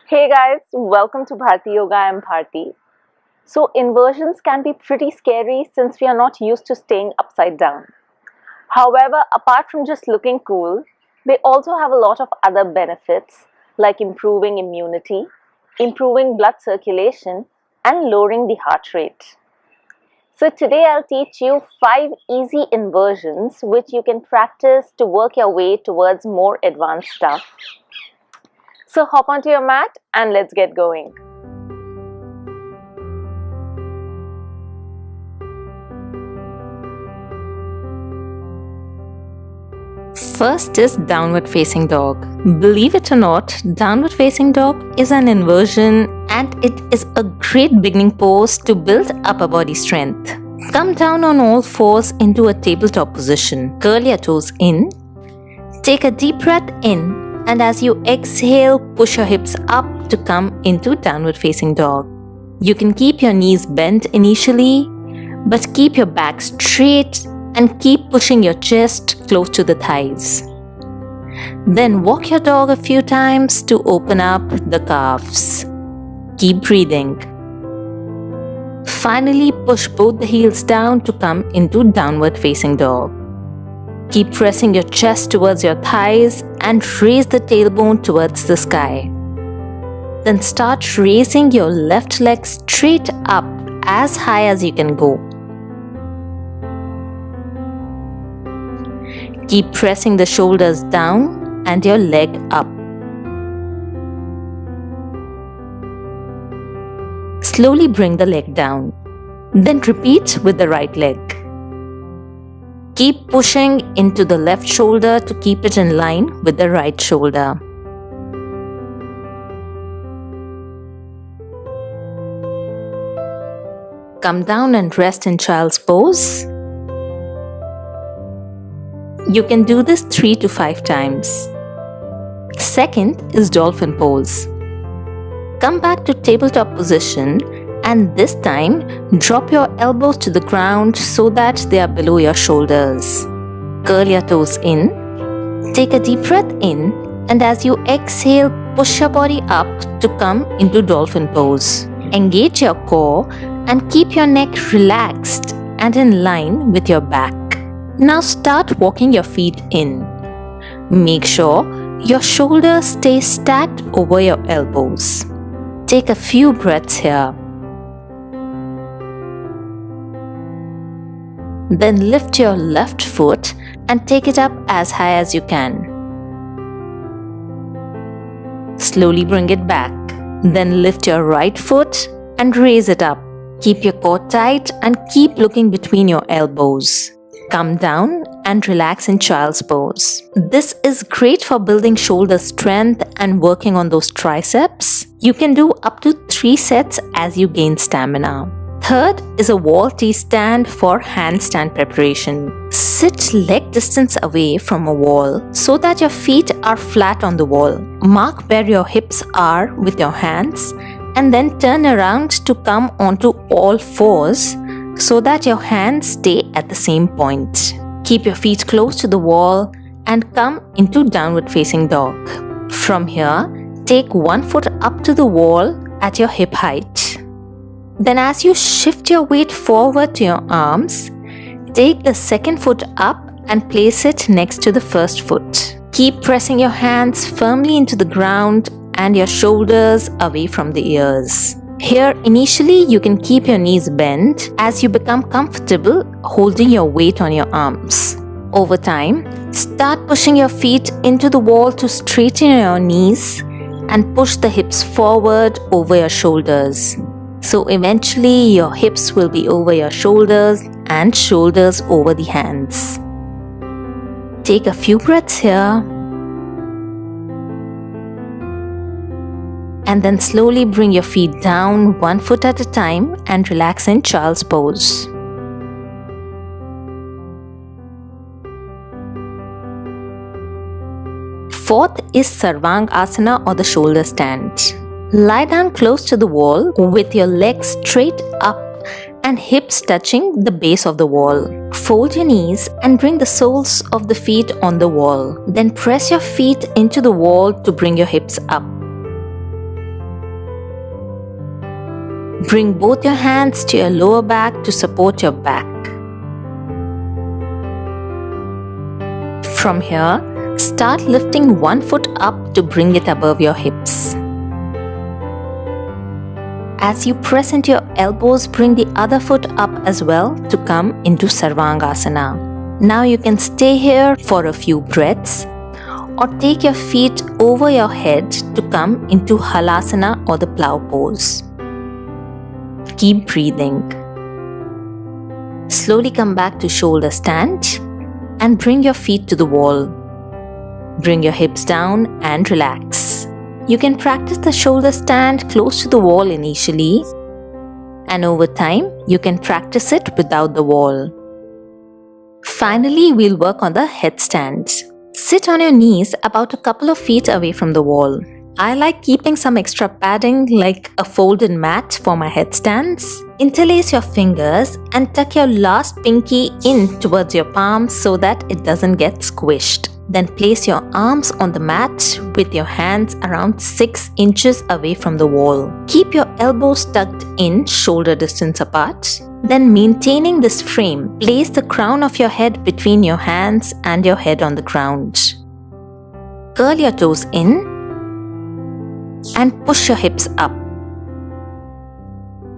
Hey guys, welcome to Bharti Yoga. I'm Bharti. So, inversions can be pretty scary since we are not used to staying upside down. However, apart from just looking cool, they also have a lot of other benefits like improving immunity, improving blood circulation, and lowering the heart rate. So, today I'll teach you 5 easy inversions which you can practice to work your way towards more advanced stuff. So hop onto your mat and let's get going. First is downward facing dog. Believe it or not, downward facing dog is an inversion and it is a great beginning pose to build upper body strength. Come down on all fours into a tabletop position. Curl your toes in. Take a deep breath in. And as you exhale, push your hips up to come into downward facing dog. You can keep your knees bent initially, but keep your back straight and keep pushing your chest close to the thighs. Then walk your dog a few times to open up the calves. Keep breathing. Finally, push both the heels down to come into downward facing dog. Keep pressing your chest towards your thighs and raise the tailbone towards the sky. Then start raising your left leg straight up as high as you can go. Keep pressing the shoulders down and your leg up. Slowly bring the leg down. Then repeat with the right leg. Keep pushing into the left shoulder to keep it in line with the right shoulder. Come down and rest in child's pose. You can do this 3 to 5 times. Second is dolphin pose. Come back to tabletop position and this time drop your elbows to the ground so that they are below your shoulders. Curl your toes in. Take a deep breath in and as you exhale, push your body up to come into dolphin pose. Engage your core and keep your neck relaxed and in line with your back. Now start walking your feet in. Make sure your shoulders stay stacked over your elbows. Take a few breaths here. Then lift your left foot and take it up as high as you can. Slowly bring it back. Then lift your right foot and raise it up. Keep your core tight and keep looking between your elbows. Come down and relax in child's pose. This is great for building shoulder strength and working on those triceps. You can do up to 3 sets as you gain stamina. Third is a wall T-stand for handstand preparation. Sit leg distance away from a wall so that your feet are flat on the wall. Mark where your hips are with your hands and then turn around to come onto all fours so that your hands stay at the same point. Keep your feet close to the wall and come into downward facing dog. From here, take one foot up to the wall at your hip height. Then as you shift your weight forward to your arms, take the second foot up and place it next to the first foot. Keep pressing your hands firmly into the ground and your shoulders away from the ears. Here, initially, you can keep your knees bent as you become comfortable holding your weight on your arms. Over time, start pushing your feet into the wall to straighten your knees and push the hips forward over your shoulders. So eventually your hips will be over your shoulders and shoulders over the hands. Take a few breaths here. And then slowly bring your feet down 1 foot at a time and relax in child's pose. Fourth is Sarvang Asana or the shoulder stand. Lie down close to the wall with your legs straight up and hips touching the base of the wall. Fold your knees and bring the soles of the feet on the wall. Then press your feet into the wall to bring your hips up. Bring both your hands to your lower back to support your back. From here, start lifting one foot up to bring it above your hips. As you press into your elbows, bring the other foot up as well to come into Sarvangasana. Now you can stay here for a few breaths or take your feet over your head to come into Halasana or the plow pose. Keep breathing. Slowly come back to shoulder stand and bring your feet to the wall. Bring your hips down and relax. You can practice the shoulder stand close to the wall initially, and over time you can practice it without the wall. Finally, we'll work on the headstand. Sit on your knees about a couple of feet away from the wall. I like keeping some extra padding like a folded mat for my headstands. Interlace your fingers and tuck your last pinky in towards your palms so that it doesn't get squished. Then place your arms on the mat with your hands around 6 inches away from the wall. Keep your elbows tucked in, shoulder distance apart. Then, maintaining this frame, place the crown of your head between your hands and your head on the ground. Curl your toes in and push your hips up.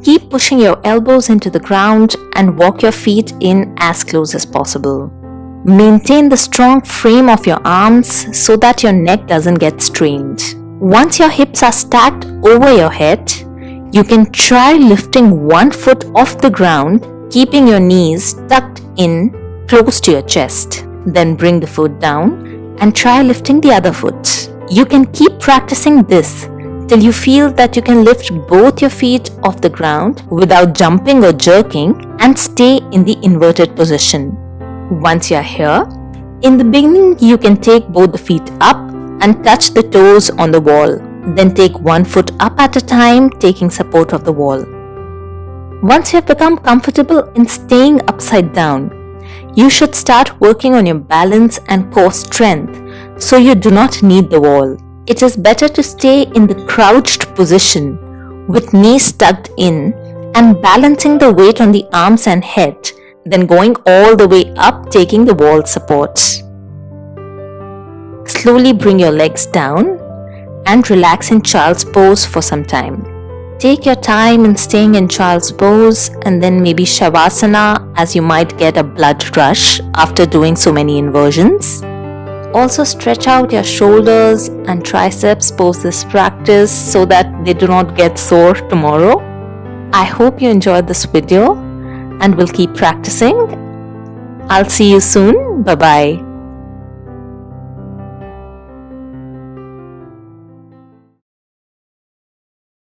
Keep pushing your elbows into the ground and walk your feet in as close as possible. Maintain the strong frame of your arms so that your neck doesn't get strained. Once your hips are stacked over your head, you can try lifting one foot off the ground, keeping your knees tucked in close to your chest. Then bring the foot down and try lifting the other foot. You can keep practicing this till you feel that you can lift both your feet off the ground without jumping or jerking and stay in the inverted position. Once you're here, in the beginning you can take both the feet up and touch the toes on the wall. Then take one foot up at a time, taking support of the wall. Once you have become comfortable in staying upside down, you should start working on your balance and core strength so you do not need the wall. It is better to stay in the crouched position with knees tucked in and balancing the weight on the arms and head than going all the way up taking the wall support. Slowly bring your legs down and relax in child's pose for some time. Take your time in staying in child's pose and then maybe shavasana, as you might get a blood rush after doing so many inversions. Also stretch out your shoulders and triceps post this practice so that they do not get sore tomorrow. I hope you enjoyed this video and will keep practicing. I'll see you soon. Bye-bye.